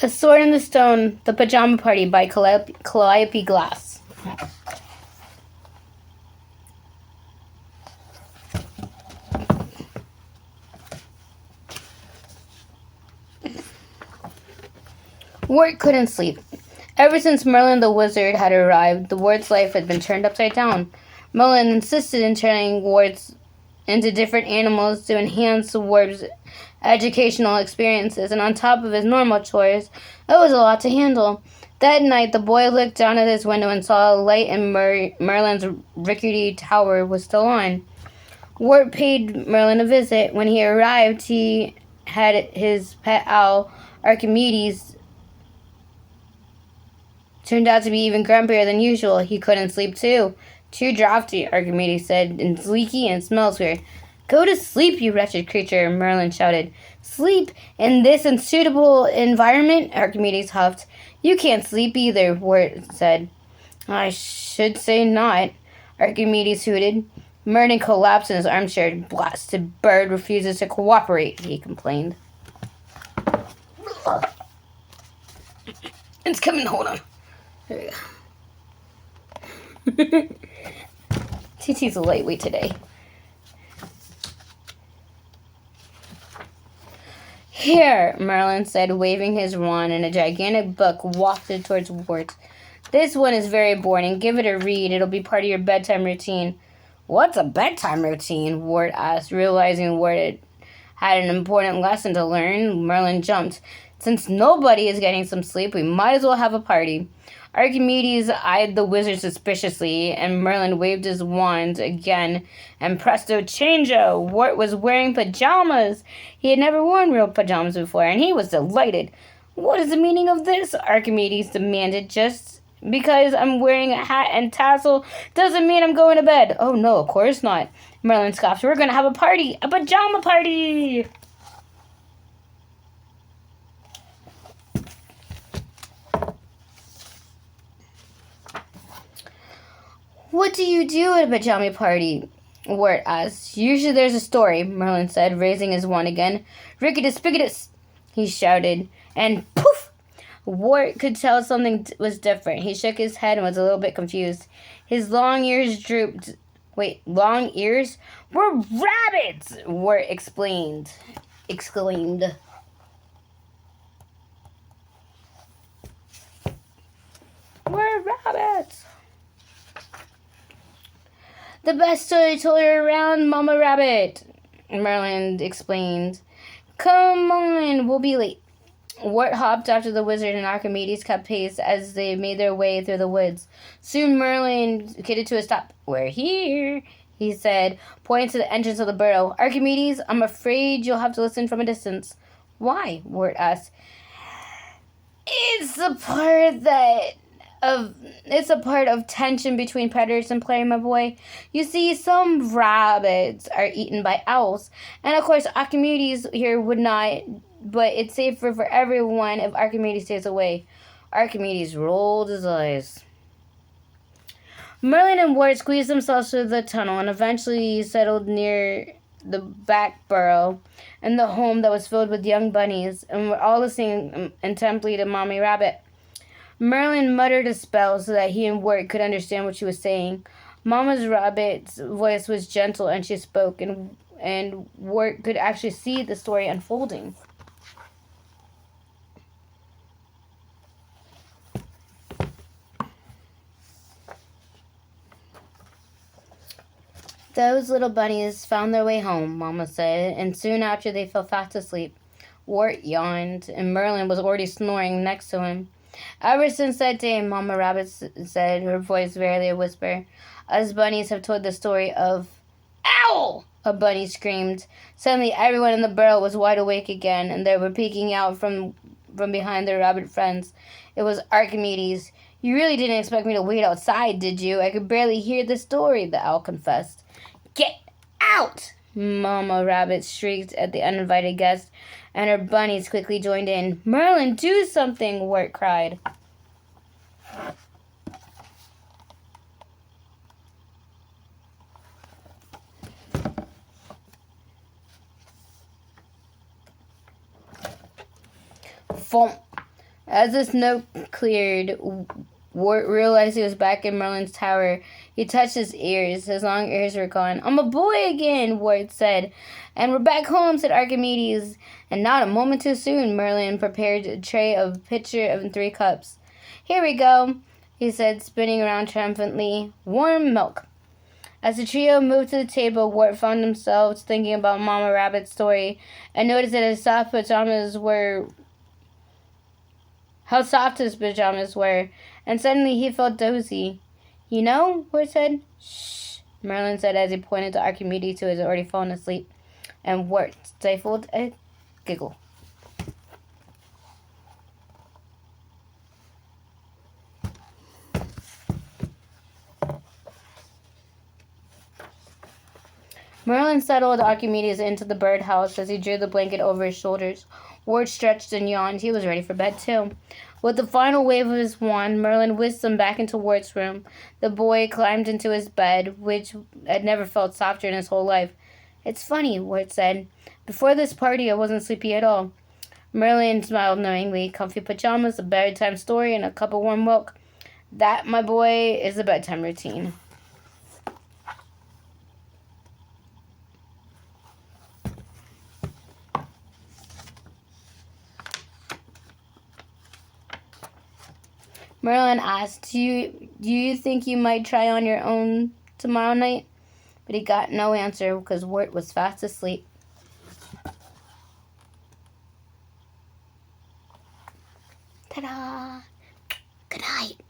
A Sword in the Stone, The Pajama Party by Calliope Glass. Wart couldn't sleep. Ever since Merlin the Wizard had arrived, the Wart's life had been turned upside down. Merlin insisted in turning Warts into different animals to enhance the Wart's educational experiences, and on top of his normal chores, it was a lot to handle. That night, the boy looked down at his window and saw a light in Merlin's rickety tower was still on. Wart paid Merlin a visit. When he arrived, he had his pet owl, Archimedes, turned out to be even grumpier than usual. He couldn't sleep too. Too drafty, Archimedes said, and it's leaky and smells weird. Go to sleep, you wretched creature, Merlin shouted. Sleep in this unsuitable environment? Archimedes huffed. You can't sleep either, Wart said. I should say not, Archimedes hooted. Merlin collapsed in his armchair. Blasted bird refuses to cooperate, he complained. It's coming, hold on. There we go. TT's a lightweight today. Here, Merlin said, waving his wand, and a gigantic book wafted towards Wart. This one is very boring. Give it a read. It'll be part of your bedtime routine. What's a bedtime routine? Wart asked, realizing Wart had an important lesson to learn. Merlin jumped. Since nobody is getting some sleep, we might as well have a party. Archimedes eyed the wizard suspiciously, and Merlin waved his wand again, and presto changeo, Wart was wearing pajamas. He had never worn real pajamas before, and he was delighted. What is the meaning of this? Archimedes demanded. Just because I'm wearing a hat and tassel doesn't mean I'm going to bed. Oh, no, of course not, Merlin scoffed. We're going to have a party, a pajama party. What do you do at a pajama party? Wart asked. Usually there's a story, Merlin said, raising his wand again. Ricketus picketus, he shouted, and poof! Wart could tell something was different. He shook his head and was a little bit confused. His long ears drooped. Wait, long ears? We're rabbits! Wart exclaimed. We're rabbits! The best storyteller around, Mama Rabbit, Merlin explained. Come on, we'll be late. Wart hopped after the wizard, and Archimedes kept pace as they made their way through the woods. Soon Merlin kidded to a stop. We're here, he said, pointing to the entrance of the burrow. Archimedes, I'm afraid you'll have to listen from a distance. Why? Wart asked. It's a part of tension between predators and prey, my boy. You see, some rabbits are eaten by owls, and of course Archimedes here would not, but it's safer for everyone if Archimedes stays away. Archimedes rolled his eyes. Merlin and Wart squeezed themselves through the tunnel and eventually settled near the back burrow and the home that was filled with young bunnies, and were all listening intently to Mommy Rabbit. Merlin muttered a spell so that he and Wart could understand what she was saying. Mama Rabbit's voice was gentle, and she spoke, and Wart could actually see the story unfolding. Those little bunnies found their way home, Mama said, and soon after they fell fast asleep. Wart yawned, and Merlin was already snoring next to him. Ever since that day, Mama Rabbit said, her voice barely a whisper, us bunnies have told the story of... Owl! A bunny screamed. Suddenly, everyone in the burrow was wide awake again, and they were peeking out from behind their rabbit friends. It was Archimedes. You really didn't expect me to wait outside, did you? I could barely hear the story, the owl confessed. Get out! Mama Rabbit shrieked at the uninvited guest, and her bunnies quickly joined in. Merlin, do something, Wart cried. Thump! As the smoke cleared, Wart realized he was back in Merlin's tower. He touched his ears. His long ears were gone. "I'm a boy again," Wart said. "And we're back home," said Archimedes. And not a moment too soon, Merlin prepared a tray of a pitcher and 3 cups. "Here we go," he said, spinning around triumphantly. "Warm milk." As the trio moved to the table, Wart found himself thinking about Mama Rabbit's story and noticed that how soft his pajamas were, and suddenly he felt dozy. "You know," Wart said. "Shh," Merlin said as he pointed to Archimedes, who had already fallen asleep, and Wart stifled a giggle. Merlin settled Archimedes into the birdhouse as he drew the blanket over his shoulders. Wart stretched and yawned. He was ready for bed, too. With a final wave of his wand, Merlin whisked him back into Wart's room. The boy climbed into his bed, which had never felt softer in his whole life. "It's funny," Wart said. "Before this party, I wasn't sleepy at all." Merlin smiled knowingly. "Comfy pajamas, a bedtime story, and a cup of warm milk. That, my boy, is the bedtime routine." Merlin asked, do you think you might try on your own tomorrow night?" But he got no answer because Wart was fast asleep. Ta-da! Good night.